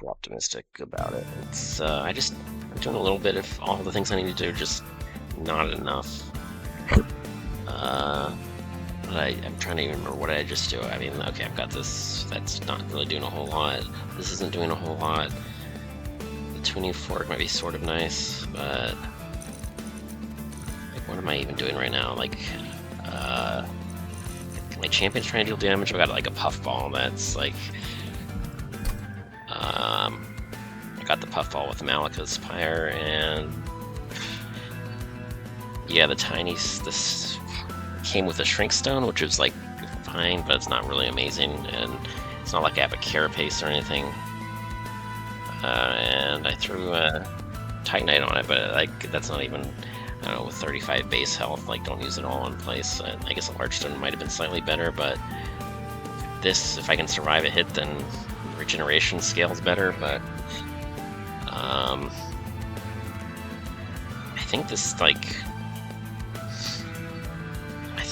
super optimistic about it. It's I'm doing a little bit of all the things I need to do, just not enough. But I'm trying to even remember what I just do. I mean, okay, I've got this. That's not really doing a whole lot. This isn't doing a whole lot. The tuning fork might be sort of nice, but like, what am I even doing right now? Like, my champion's trying to deal damage. I've got like a puffball that's like, I got the puffball with Malika's Pyre, and yeah, this came with a shrink stone, which is like fine, but it's not really amazing, and it's not like I have a carapace or anything. And I threw a Titanite on it, but like that's not even, I don't know, with 35 base health, like don't use it all in place. I guess a large stone might have been slightly better, but this, if I can survive a hit, then regeneration scales better, but I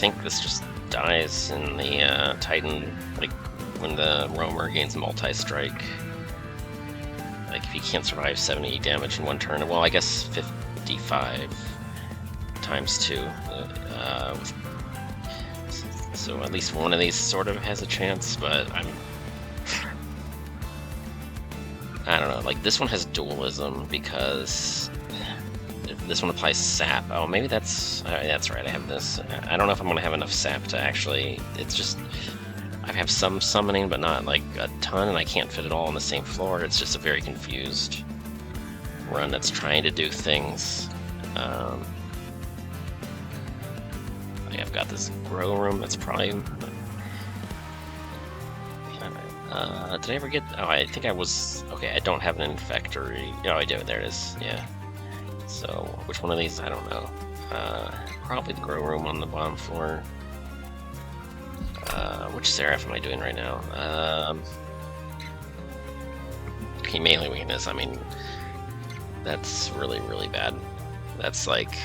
think this just dies in the Titan, like when the roamer gains multi-strike. Like if you can't survive 70 damage in one turn, well, I guess 55 times 2. So at least one of these sort of has a chance, but I don't know, like this one has dualism because this one applies sap. Oh, maybe that's right, I have this. I don't know if I'm gonna have enough sap to actually, it's just, I have some summoning, but not like a ton, and I can't fit it all on the same floor. It's just a very confused run that's trying to do things. Like I've got this grow room that's probably... did I ever get... Oh, I think I was... Okay, I don't have an infectory. Oh, I do. There it is. Yeah. So, which one of these? I don't know. Probably the grow room on the bottom floor. Which Seraph am I doing right now? Okay, melee weakness. I mean, that's really, really bad. That's like...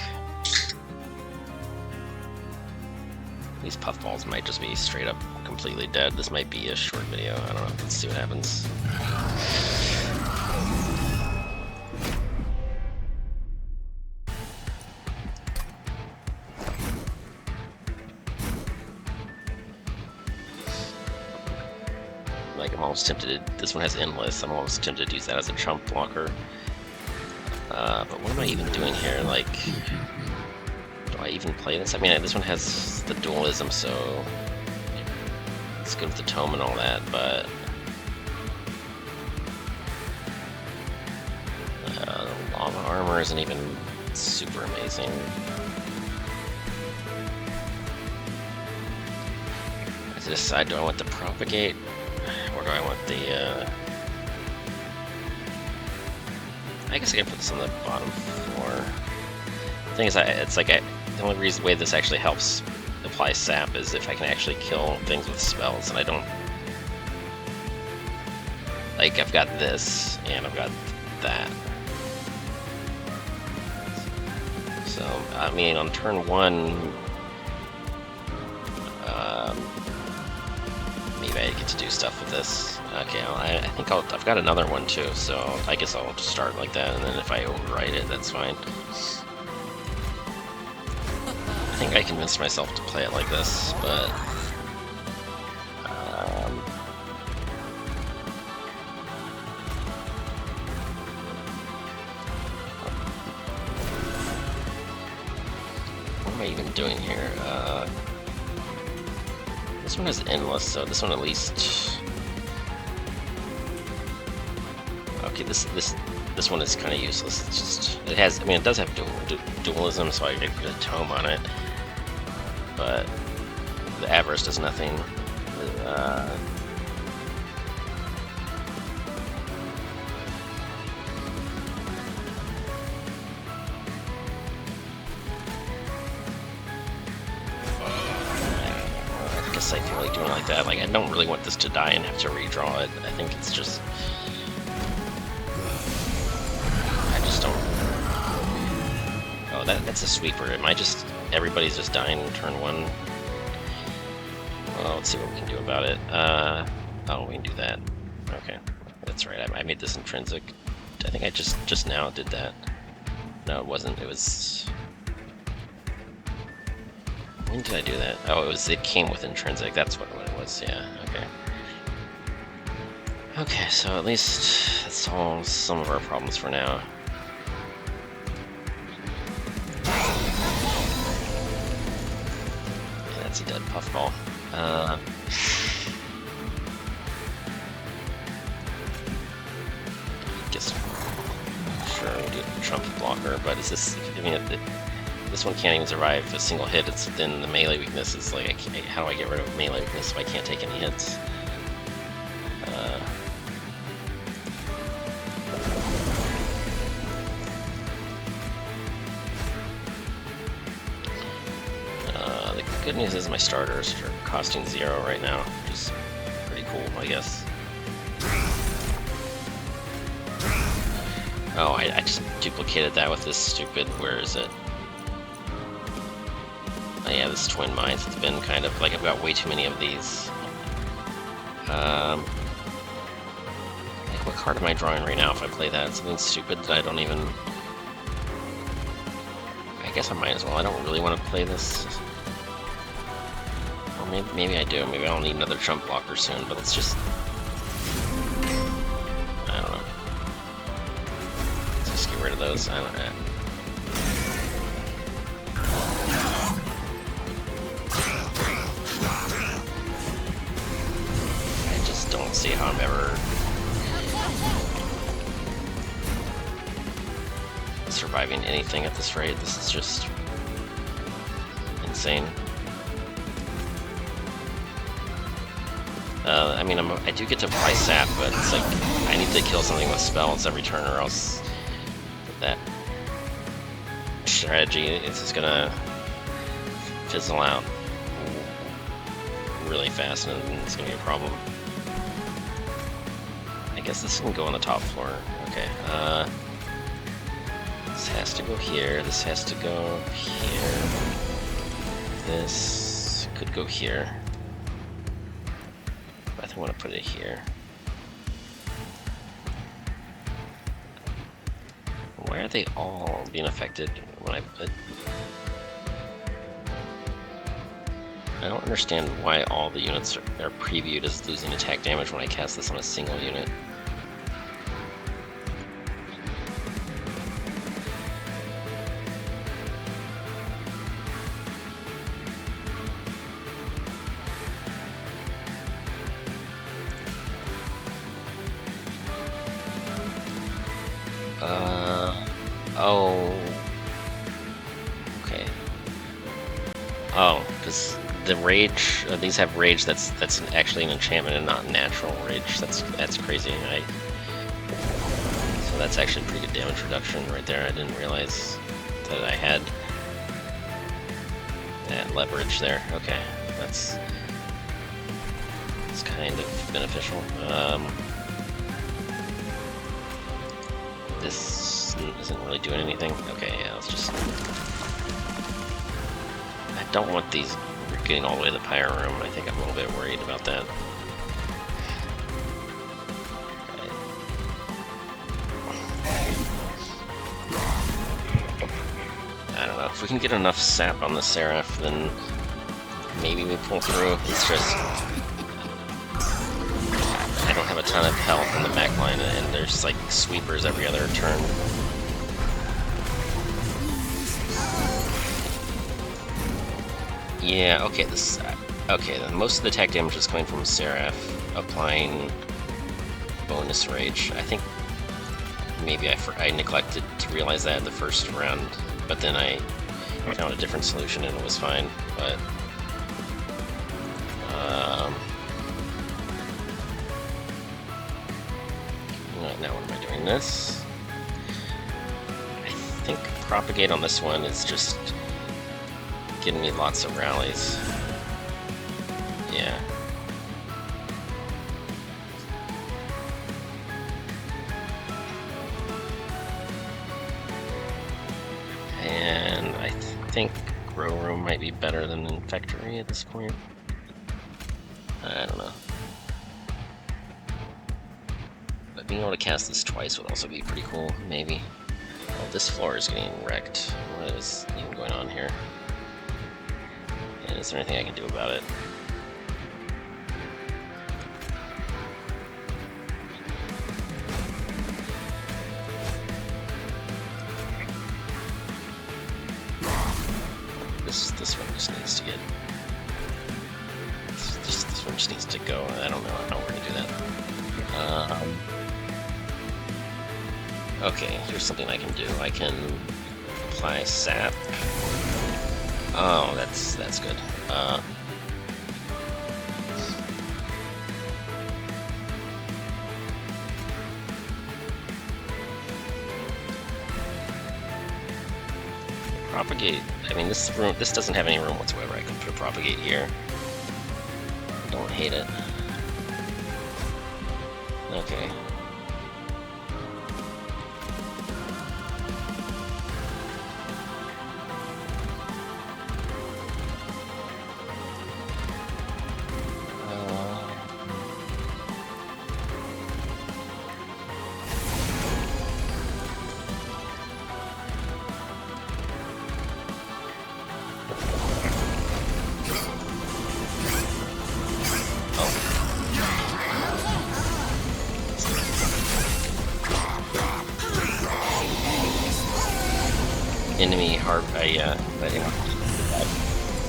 These puffballs might just be straight up completely dead. This might be a short video. I don't know. Let's see what happens. Like, I'm almost tempted to... This one has Endless. I'm almost tempted to use that as a chump blocker. But what am I even doing here? Like... Do I even play this? I mean, this one has the dualism, so it's good with the tome and all that, but the lava armor isn't even super amazing. I have to decide, do I want the propagate, or do I want the... I guess I can put this on the bottom floor. The thing is, it's like the only way this actually helps apply sap is if I can actually kill things with spells, and I don't... Like, I've got this, and I've got that. So, I mean, on turn 1, maybe I get to do stuff with this. Okay, I think I've got another one too, so I guess I'll just start like that, and then if I overwrite it, that's fine. I think I convinced myself to play it like this, but what am I even doing here? This one is Endless, so this one at least... Okay, this one is kind of useless. It's just, it has, I mean, it does have dualism, so I could put a tome on it. But the Avarice does nothing. I guess I feel like doing it like that. Like, I don't really want this to die and have to redraw it. I think it's just... I just don't... Oh, that's a sweeper. Am I just... Everybody's just dying in turn 1. Well, let's see what we can do about it. Oh, we can do that. Okay. That's right, I made this intrinsic. I think I just now did that. No, it wasn't. It was... When did I do that? Oh, it came with intrinsic. That's what it was. Yeah, okay. Okay, so at least that solves some of our problems for now. Yeah, that's a dead puffball. Guess sure we do Trump blocker, but is this? I mean, this one can't even survive a single hit. It's then the melee weakness is like, how do I get rid of melee weakness if I can't take any hits? The good news is my starters are costing 0 right now, which is pretty cool, I guess. Oh, I just duplicated that with this stupid, where is it? Oh yeah, this Twin Mines. It's been kind of like I've got way too many of these. What card am I drawing right now if I play that? Something stupid that I don't even... I guess I might as well. I don't really want to play this. Or maybe I do. Maybe I'll need another Trump blocker soon, but it's just... I don't know. Let's just get rid of those. I don't know. Don't see how I'm ever surviving anything at this rate. This is just insane. I mean, I do get to apply sap, but it's like I need to kill something with spells every turn, or else that strategy is just gonna fizzle out really fast, and it's gonna be a problem. I guess this can go on the top floor. Okay, this has to go here, this has to go here, this could go here. I think I want to put it here. Why are they all being affected when I put... I don't understand why all the units are previewed as losing attack damage when I cast this on a single unit. Oh. Okay. Oh, because the rage, these have rage that's actually an enchantment and not natural rage. That's crazy. So that's actually pretty good damage reduction right there. I didn't realize that I had that leverage there. Okay, that's kind of beneficial. This isn't really doing anything. Okay, yeah, let's just... I don't want these getting all the way to the pyre room. I think I'm a little bit worried about that. Okay. I don't know. If we can get enough sap on the Seraph, then maybe we pull through. It's just... I don't have a ton of health in the back line, and there's like sweepers every other turn. Yeah, okay, then most of the attack damage is coming from Seraph applying bonus rage. I think maybe I neglected to realize that the first round, but then I found a different solution and it was fine, but now what am I doing this? I think propagate on this one is just getting me lots of rallies. Yeah. And I think Grow Room might be better than Infectory at this point. I don't know. But being able to cast this twice would also be pretty cool, maybe. Oh, this floor is getting wrecked. What is even going on here? And is there anything I can do about it? This one just needs to get. This one just needs to go. I don't know how we're gonna do that. Okay, here's something I can do. I can apply sap. Oh, that's good. Propagate. I mean, this doesn't have any room whatsoever. I can put a propagate here. Don't hate it. Okay.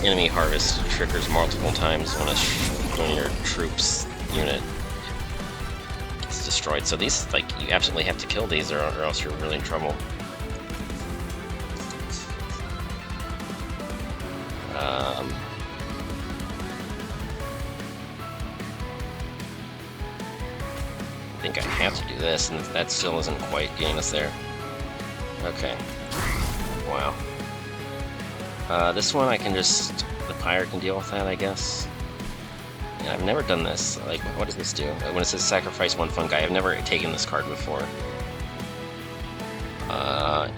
Enemy harvest triggers multiple times when your troops unit gets destroyed. So these, like, you absolutely have to kill these, or else you're really in trouble. I think I have to do this, and that still isn't quite getting us there. Okay. Wow. This one I can just, the pyre can deal with that, I guess. Yeah, I've never done this. Like, what does this do? When it says sacrifice one fungi, I've never taken this card before.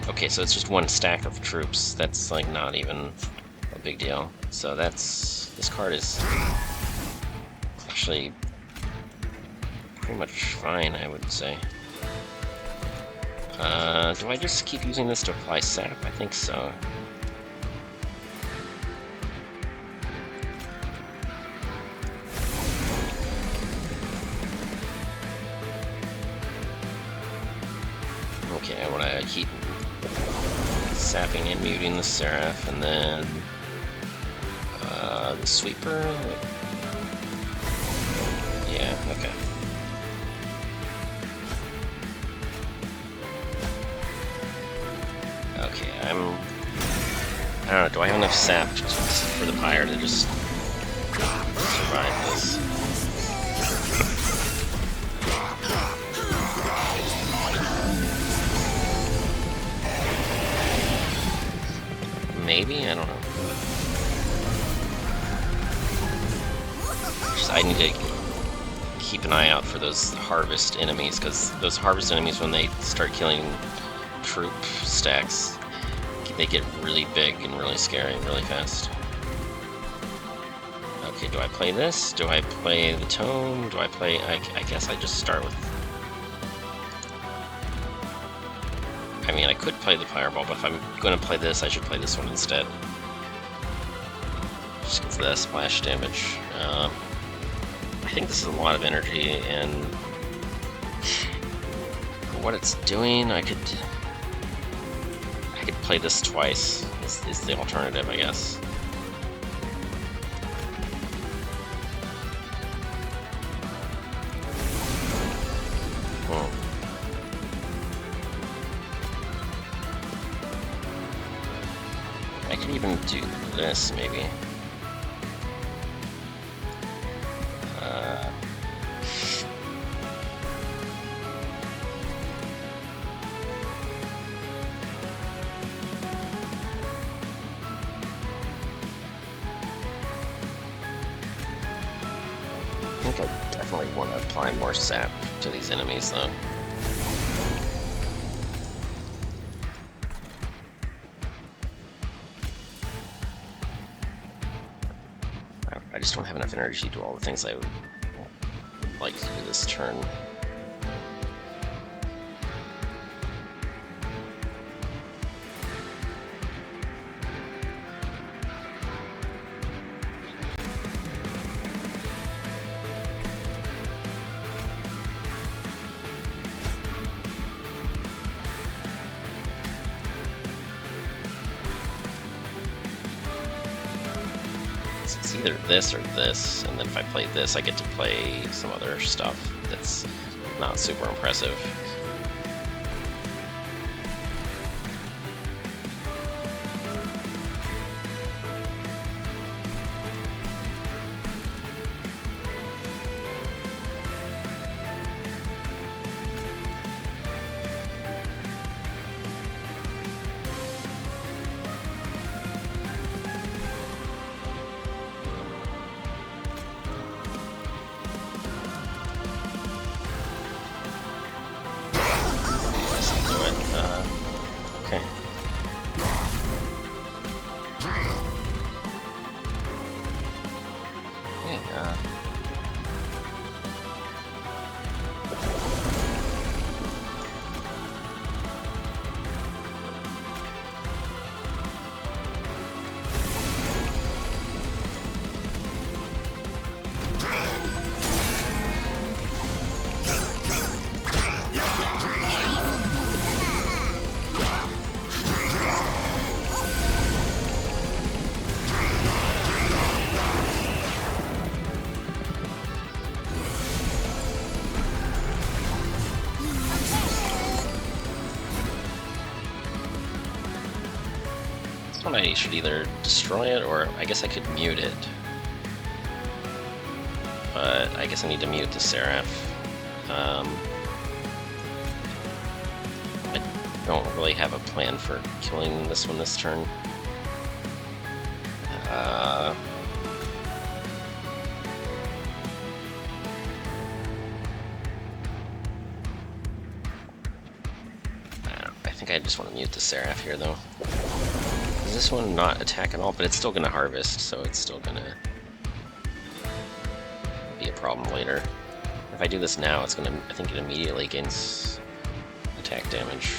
Okay, so it's just one stack of troops. That's, like, not even a big deal. So this card is actually pretty much fine, I would say. Do I just keep using this to apply sap? I think so. Okay, I want to keep sapping and muting the Seraph, and then the Sweeper. Yeah, okay. Okay, I don't know, do I have enough sap for the pyre to just survive this? Maybe? I don't know. I need to keep an eye out for those harvest enemies, because those harvest enemies, when they start killing troop stacks, they get really big and really scary really fast. Okay, do I play this? Do I play the tome? Do I play... I guess I just start with... I mean, I could play the fireball, but if I'm going to play this, I should play this one instead. Just because of that splash damage. I think this is a lot of energy, and for what it's doing, I could play this twice. Is the alternative, I guess. I could even do this, maybe. I think I definitely want to apply more sap to these enemies, though. I just don't have enough energy to do all the things I would like to do this turn. it's either this or this, and then if I play this, I get to play some other stuff that's not super impressive. Okay. Yeah, this one I should either destroy it or I guess I could mute it. But I guess I need to mute the Seraph. I don't really have a plan for killing this one this turn. I think I just want to mute the Seraph here, though. Does this one not attack at all? But it's still going to harvest, so it's still going to be a problem later. If I do this now, it's going to, I think it immediately gains attack damage.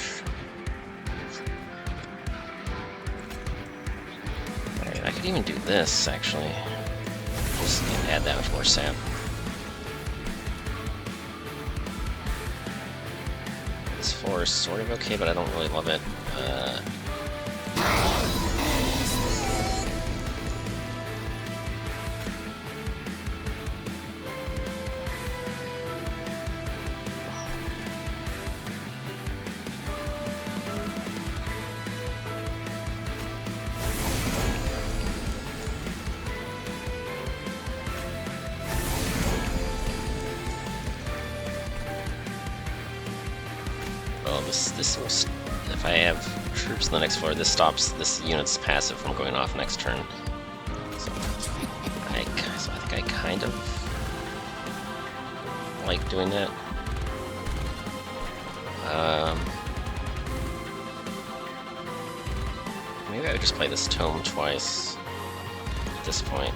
Alright, I could even do this, actually. Just add that much more sap. This floor is sort of okay, but I don't really love it. Well, this will, if I have troops in the next floor, this stops this unit's passive from going off next turn. So I think I kind of like doing that. Maybe I would just play this tome twice at this point.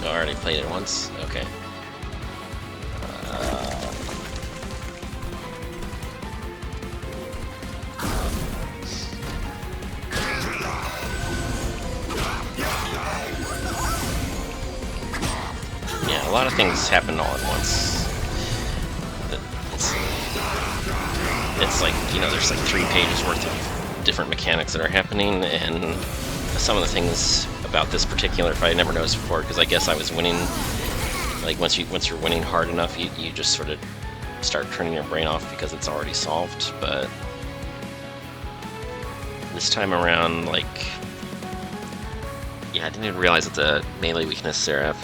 I already played it once? Okay. Yeah, a lot of things happen all at once. It's like, you know, there's like 3 pages worth of different mechanics that are happening, and some of the things about this particular fight I never noticed before, because I guess I was winning. Like once you're winning hard enough, you just sort of start turning your brain off because it's already solved. But this time around, like, yeah, I didn't even realize that the melee weakness Seraph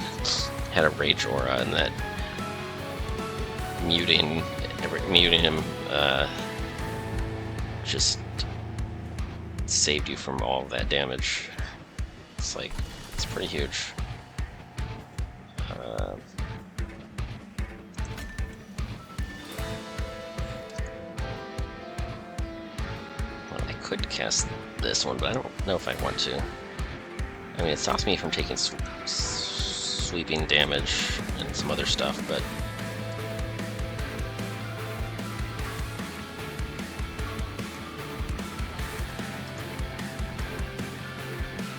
had a rage aura, and that muting him just saved you from all of that damage. It's like, it's pretty huge. Well, I could cast this one, but I don't know if I want to. I mean, it stops me from taking sweeping damage and some other stuff, but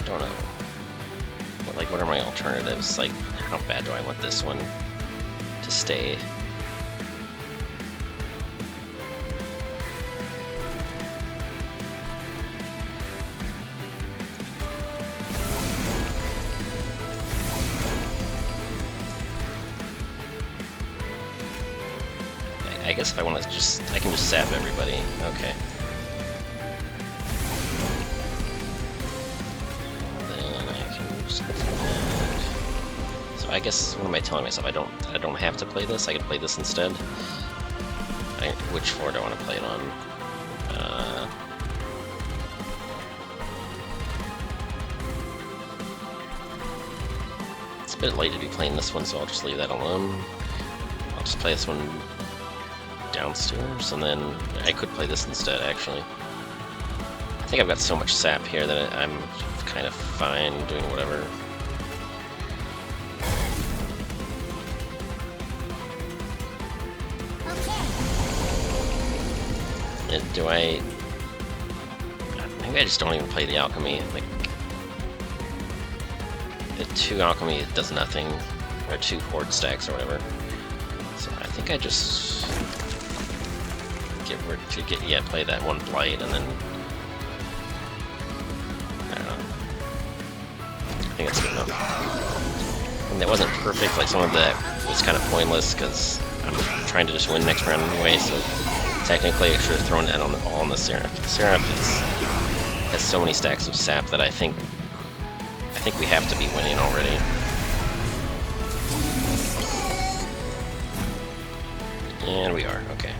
don't know. Like, what are my alternatives? Like, how bad do I want this one to stay? guess if I want to I can just sap everybody. Okay. Then I can just do that. So I guess, what am I telling myself? I don't have to play this. I can play this instead. Which floor do I want to play it on? It's a bit late to be playing this one, so I'll just leave that alone. I'll just play this one downstairs, and then I could play this instead, actually. I think I've got so much sap here that I'm kind of fine doing whatever. Do I... Maybe I just don't even play the alchemy. Like, the 2 alchemy does nothing, or 2 horde stacks or whatever. So I think I just play that 1 blight, and then I don't know. I think that's good enough. And that wasn't perfect. Like, some of that was kind of pointless because I'm trying to just win next round anyway. So technically, I should have thrown that all on the Seraph. The Seraph has so many stacks of sap that I think we have to be winning already. And we are, okay.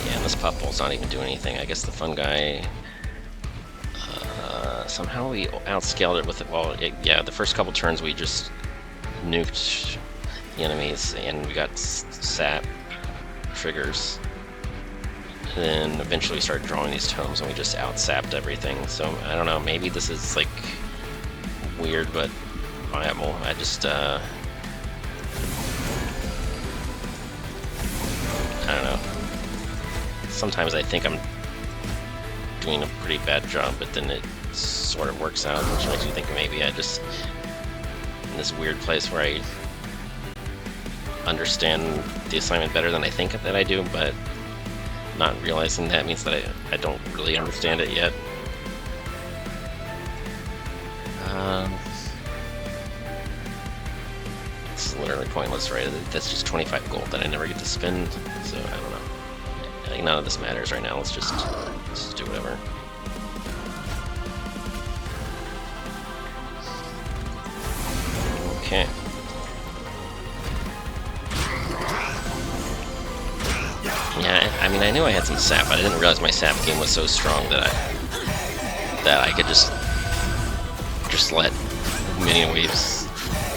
Yeah, and this puffball's not even doing anything. I guess the fun guy... somehow we outscaled it with it. Well, yeah, the first couple turns we just nuked the enemies, and we got sap triggers. And then eventually we started drawing these tomes, and we just outsapped everything. So I don't know. Maybe this is like weird, but viable. I just I don't know. Sometimes I think I'm doing a pretty bad job, but then it sort of works out, which makes you think maybe I just in this weird place where I understand the assignment better than I think that I do, but not realizing that means that I don't really understand it yet. It's literally pointless, right? That's just 25 gold that I never get to spend, so I don't know. I think none of this matters right now. Let's just do whatever. Okay. Yeah, I mean, I knew I had some sap, but I didn't realize my sap game was so strong that I could just let minion waves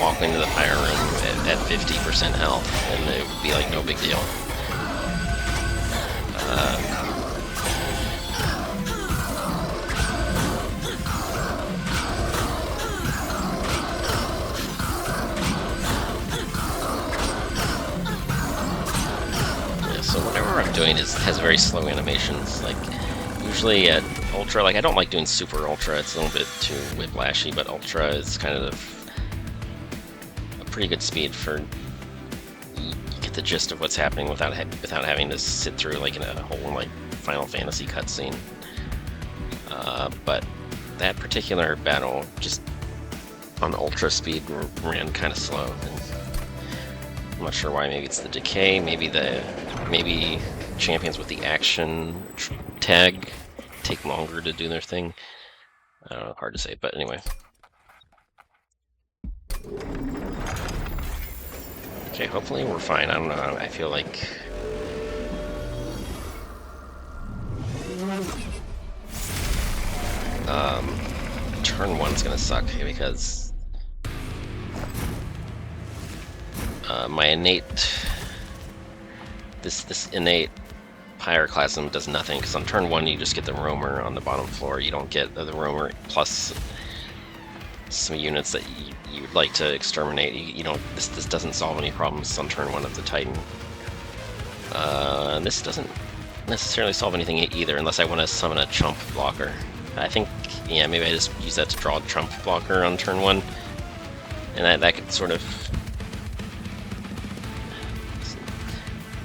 walk into the fire room at 50% health, and it would be like no big deal. So whatever I'm doing has very slow animations. Like, usually at Ultra, like, I don't like doing Super Ultra, it's a little bit too whiplashy, but Ultra is kind of a pretty good speed for you get the gist of what's happening without having to sit through like in a whole like Final Fantasy cutscene. But that particular battle just on Ultra speed ran kind of slow. I'm not sure why. Maybe it's the decay. Maybe champions with the action tag take longer to do their thing. I don't know. Hard to say. But anyway. Okay. Hopefully we're fine. I don't know. I feel like. Turn 1's gonna suck because. My innate, this innate pyroclasm does nothing, because on turn 1 you just get the roamer on the bottom floor. You don't get the roamer plus some units that you would like to exterminate. You don't. This doesn't solve any problems on turn 1 of the Titan. This doesn't necessarily solve anything either, unless I want to summon a chump blocker. I think, yeah, maybe I just use that to draw a chump blocker on turn 1, and that could sort of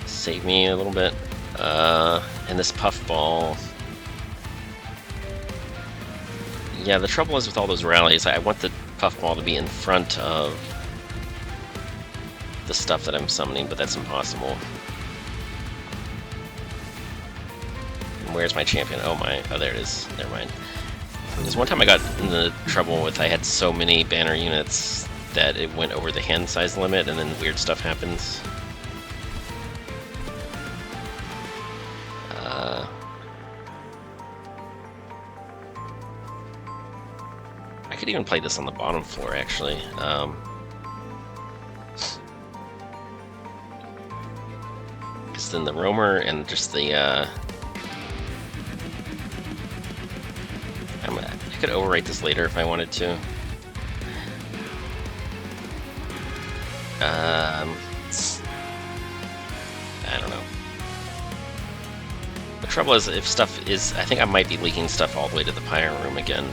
save me a little bit. And this puffball. Yeah, the trouble is with all those rallies, I want the Puffball to be in front of the stuff that I'm summoning, but that's impossible. And where's my champion? Oh my, oh there it is, never mind. Because one time I got into trouble with, I had so many banner units that it went over the hand size limit and then weird stuff happens. I could even play this on the bottom floor actually. Because then the roamer and just the I could overwrite this later if I wanted to. I don't know. The trouble is, if stuff is, I think I might be leaking stuff all the way to the pyre room again,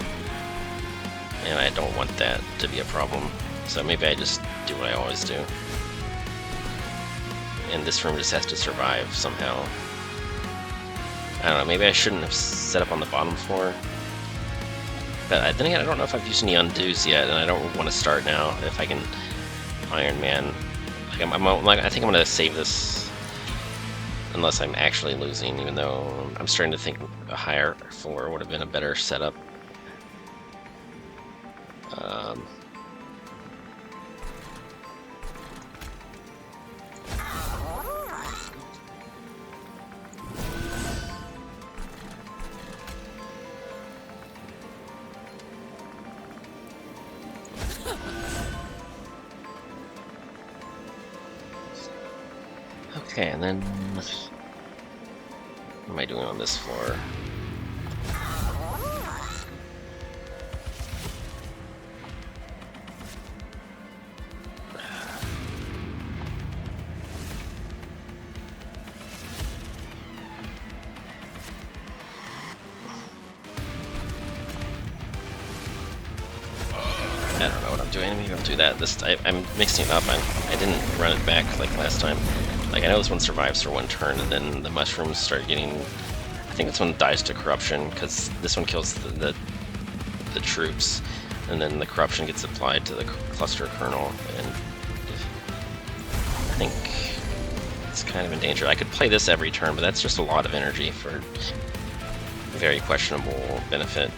and I don't want that to be a problem. So maybe I just do what I always do, and this room just has to survive somehow. I don't know. Maybe I shouldn't have set up on the bottom floor. But then again, I don't know if I've used any undos yet, and I don't want to start now. If I can Iron Man, I think I'm gonna save this unless I'm actually losing. Even though I'm starting to think a higher floor would have been a better setup. Okay, and then what am I doing on this floor? I don't know what I'm doing. Maybe I'll do that. I'm mixing it up. I didn't run it back like last time. Like, I know this one survives for one turn, and then the mushrooms start getting... I think this one dies to corruption, because this one kills the troops, and then the corruption gets applied to the cluster kernel, and I think it's kind of in danger. I could play this every turn, but that's just a lot of energy for very questionable benefit.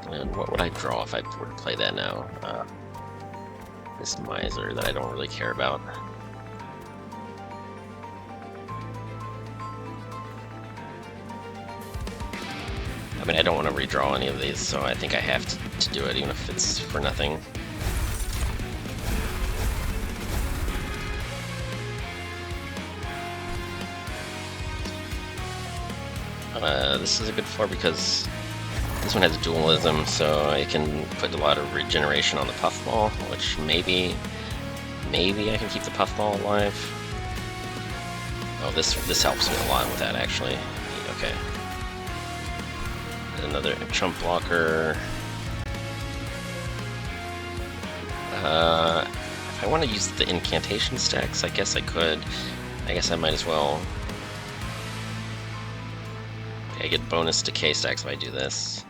And what would I draw if I were to play that now? This miser that I don't really care about. I mean, I don't want to redraw any of these, so I think I have to do it, even if it's for nothing. This is a good floor because this one has dualism, so I can put a lot of regeneration on the puffball, which maybe I can keep the puffball alive. Oh, this helps me a lot with that, actually. Okay. Another chump blocker. If I want to use the incantation stacks, I guess I could. I guess I might as well. I get bonus decay stacks if I do this.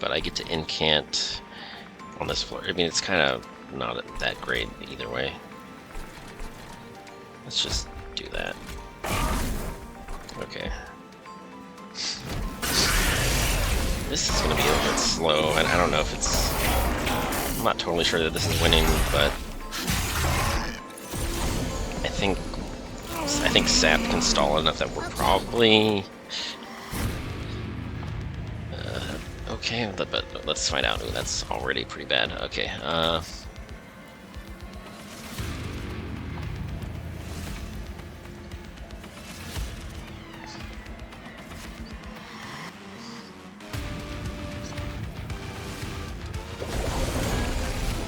But I get to incant on this floor. I mean, it's kind of not that great either way. Let's just do that. Okay. This is going to be a bit slow, and I don't know if it's... I'm not totally sure that this is winning, but... I think Sap can stall enough that we're probably... okay, but let's find out. Ooh, that's already pretty bad. Okay,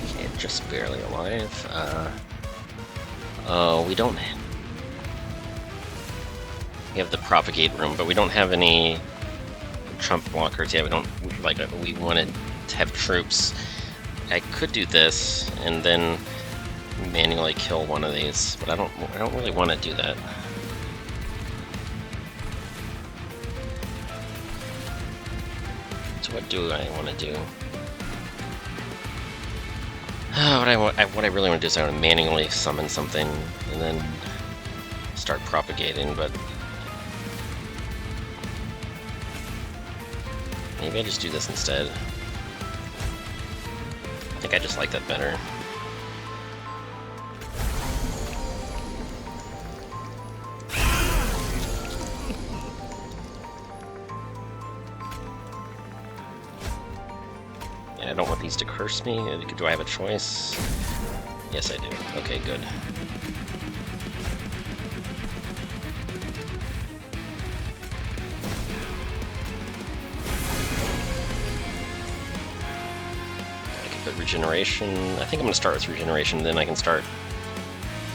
okay, just barely alive. Oh, we don't... have the propagate room, but we don't have any trump blockers yet. We don't we wanted to have troops. I could do this and then manually kill one of these, but I don't really want to do that. So what do I want to do? What I really want to do is I want to manually summon something and then start propagating, but maybe I just do this instead. I think I just like that better. I don't want these to curse me. Do I have a choice? Yes, I do. Okay, good. I could put regeneration. I think I'm going to start with regeneration, then I can start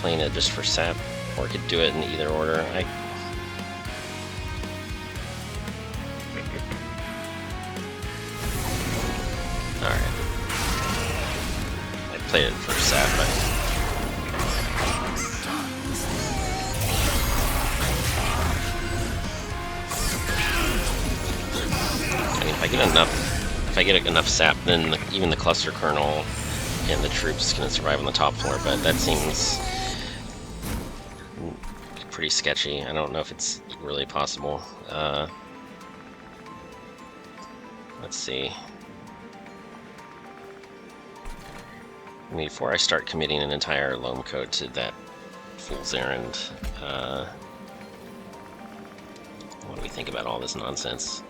playing it just for sap, or I could do it in either order. Played it for sap, but I mean, if I get enough sap, then even the cluster kernel and the troops can survive on the top floor. But that seems pretty sketchy. I don't know if it's really possible. Let's see. I mean, before I start committing an entire loam code to that fool's errand, what do we think about all this nonsense?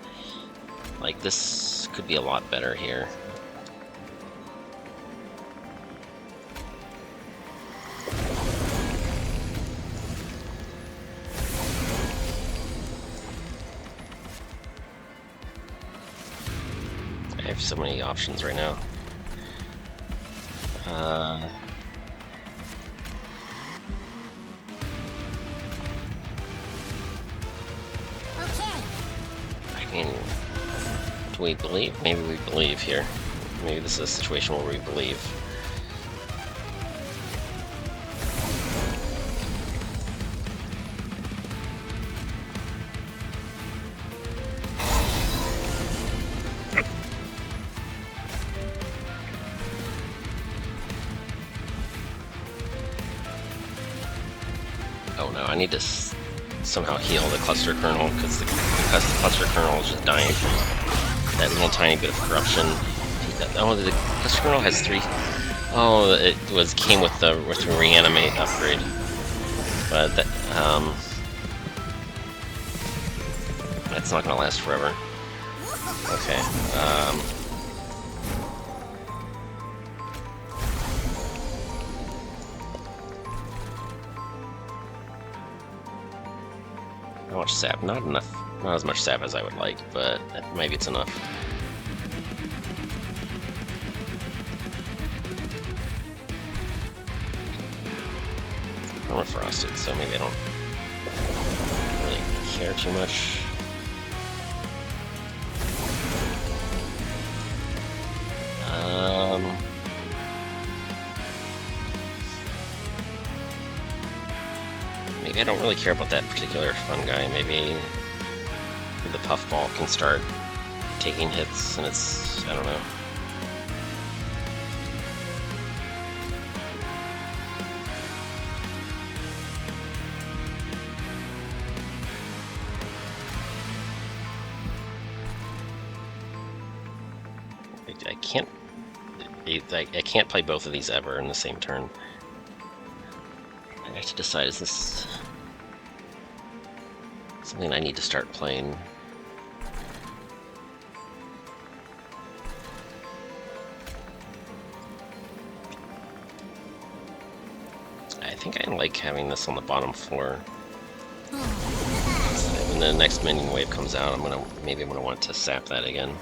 Like, this could be a lot better here. I have so many options right now. I mean, do we believe? Maybe we believe here. Maybe this is a situation where we believe. Oh no, I need to somehow heal the cluster kernel, because the cluster kernel is just dying from that little tiny bit of corruption. Oh, the cluster kernel has 3. Oh, it came with the reanimate upgrade, but that that's not gonna last forever. Okay. How much sap? Not enough. Not as much sap as I would like, but maybe it's enough. I'm frosted, so maybe I don't really care too much. Maybe I don't really care about that particular fungi. Maybe the puffball can start taking hits, and it's, I don't know. I can't play both of these ever in the same turn. I have to decide, is this something I need to start playing? I think I like having this on the bottom floor. When the next minion wave comes out, maybe I'm gonna want to sap that again.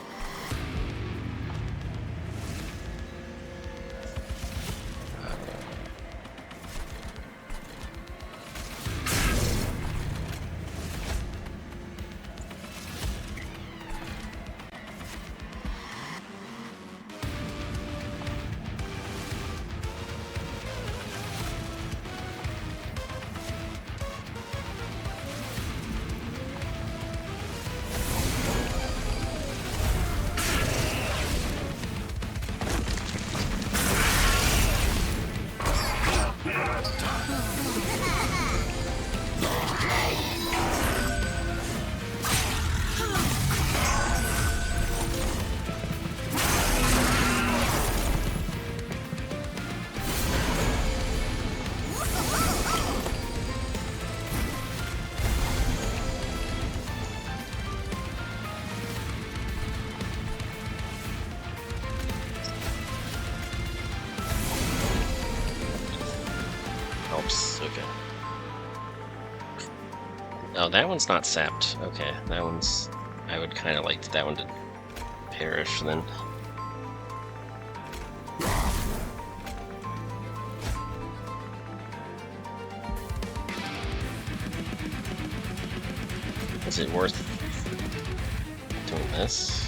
Okay. Oh, that one's not sapped. Okay, that one's. I would kind of like that one to perish then. Is it worth doing this?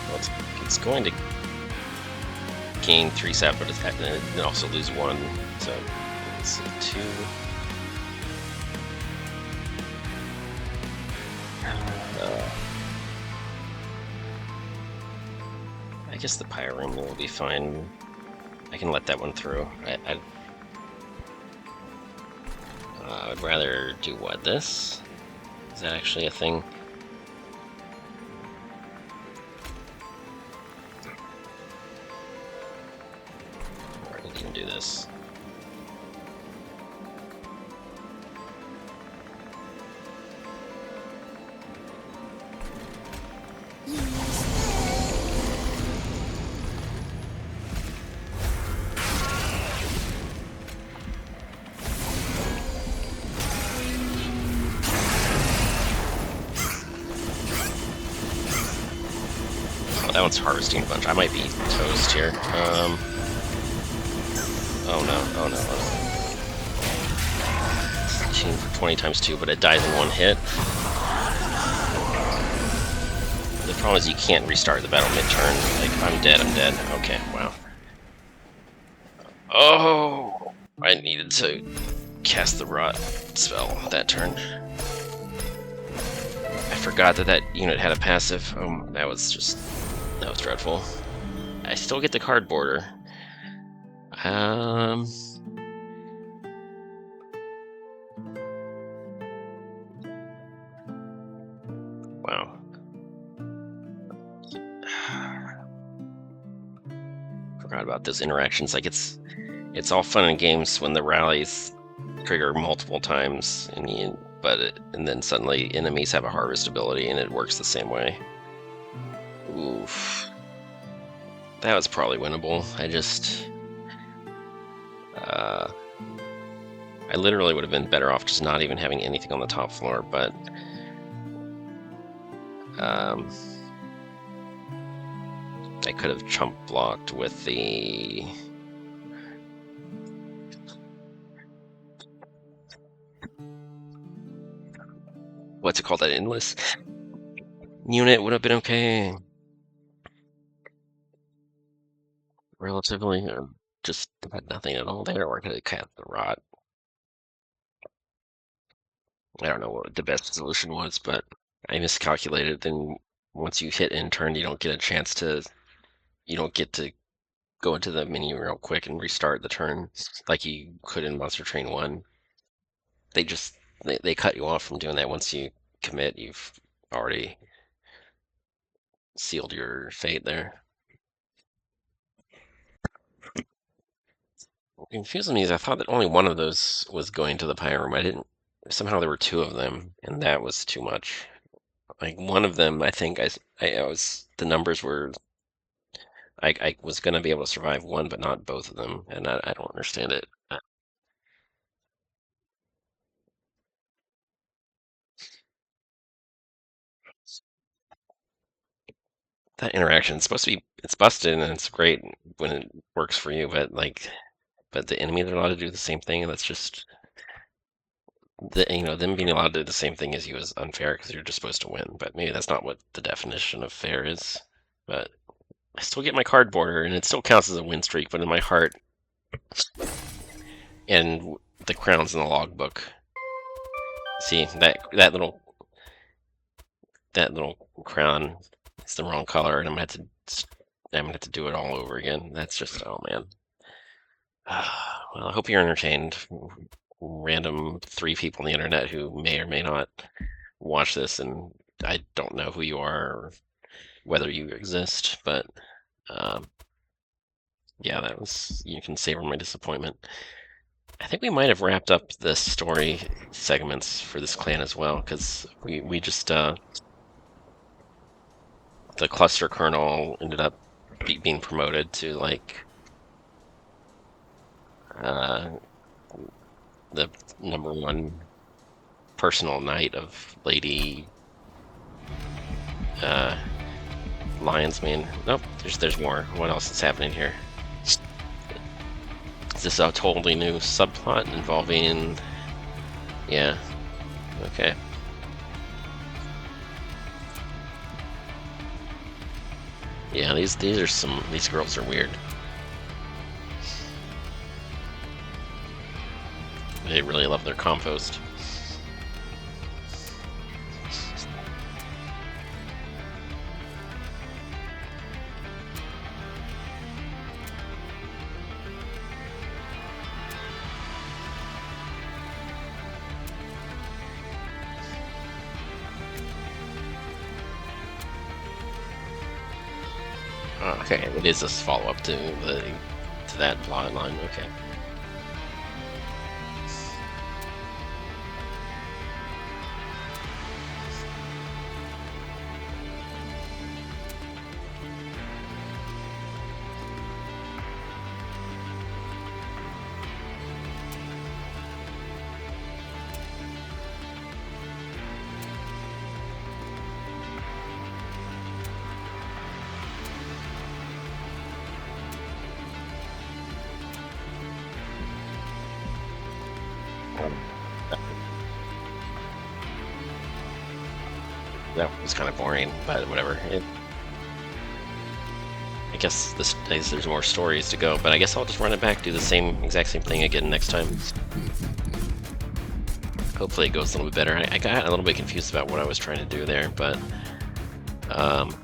Well, it's going to gain 3 sap, but it's and also lose 1. So it's 2. I guess the Pyroom will be fine. I can let that one through. I'd rather do what? This? Is that actually a thing? Or we can do this. That one's harvesting a bunch. I might be toast here. Oh no, oh no, oh no. 16 for 20 times 2, but it dies in 1 hit. The problem is you can't restart the battle mid-turn. Like, if I'm dead, I'm dead. Okay, wow. Oh! I needed to cast the Rot spell that turn. I forgot that that unit had a passive. That was dreadful. I still get the card border. Wow. Forgot about those interactions. Like it's all fun and games when the rallies trigger multiple times, and then suddenly enemies have a harvest ability, and it works the same way. Oof. That was probably winnable. I literally would have been better off just not even having anything on the top floor, but I could have chump blocked with the what's it called, that endless unit would have been okay. Relatively, just had nothing at all there, or I could have cast the Rot. I don't know what the best solution was, but I miscalculated. Then once you hit end turn, you don't get a chance to. You don't get to go into the menu real quick and restart the turn like you could in Monster Train 1. They just they cut you off from doing that. Once you commit, you've already sealed your fate there. What confused me is I thought that only one of those was going to the Pyroom. I didn't. Somehow there were 2 of them, and that was too much. Like one of them, I think I was the numbers were I was gonna be able to survive one, but not both of them, and I don't understand it. That interaction is supposed to be it's busted and it's great when it works for you, but but the enemy they're allowed to do the same thing, and that's just them being allowed to do the same thing as you is unfair because you're just supposed to win. But maybe that's not what the definition of fair is. But I still get my card border, and it still counts as a win streak. But in my heart, and the crowns in the logbook. See that little crown is the wrong color, and I'm gonna have to do it all over again. That's just oh man. Well, I hope you're entertained. Random 3 people on the internet who may or may not watch this, and I don't know who you are. Or whether you exist. But um, yeah, that was, you can savor my disappointment. I think we might have wrapped up the story segments for this clan as well, because we just the cluster colonel ended up being promoted to like uh, the #1 personal knight of Lady uh, Lion's Mane. Nope, there's more. What else is happening here? Is this a totally new subplot involving? Yeah. Okay. Yeah, these girls are weird. They really love their compost. Okay, it is a follow-up to that plot line. Okay. That was kind of boring, but whatever. I guess there's more stories to go, but I guess I'll just run it back, do the exact same thing again next time. Hopefully it goes a little bit better. I got a little bit confused about what I was trying to do there, um,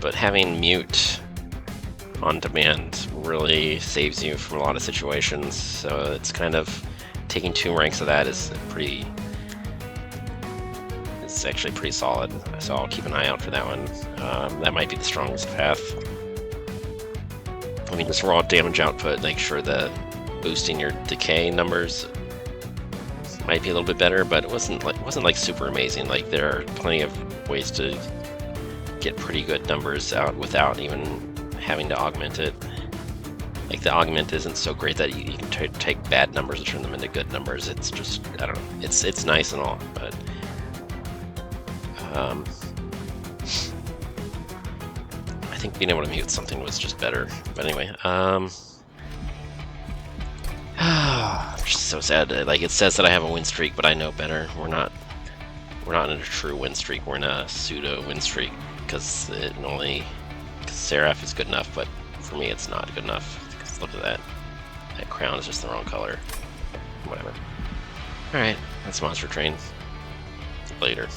but having mute on demand really saves you from a lot of situations. So it's kind of taking 2 ranks of that is it's actually pretty solid. So I'll keep an eye out for that one. That might be the strongest path. I mean, just raw damage output, make sure that boosting your decay numbers might be a little bit better, but it wasn't like super amazing. Like, there are plenty of ways to get pretty good numbers out without even having to augment it. Like, the augment isn't so great that you can take bad numbers and turn them into good numbers. It's just, I don't know. It's nice and all, but I think being able to mute something was just better. But anyway, I'm just so sad. Like, it says that I have a win streak, but I know better. We're not in a true win streak. We're in a pseudo win streak because Seraph is good enough, but for me, it's not good enough. Because look at that. That crown is just the wrong color. Whatever. All right, that's Monster Train. Later.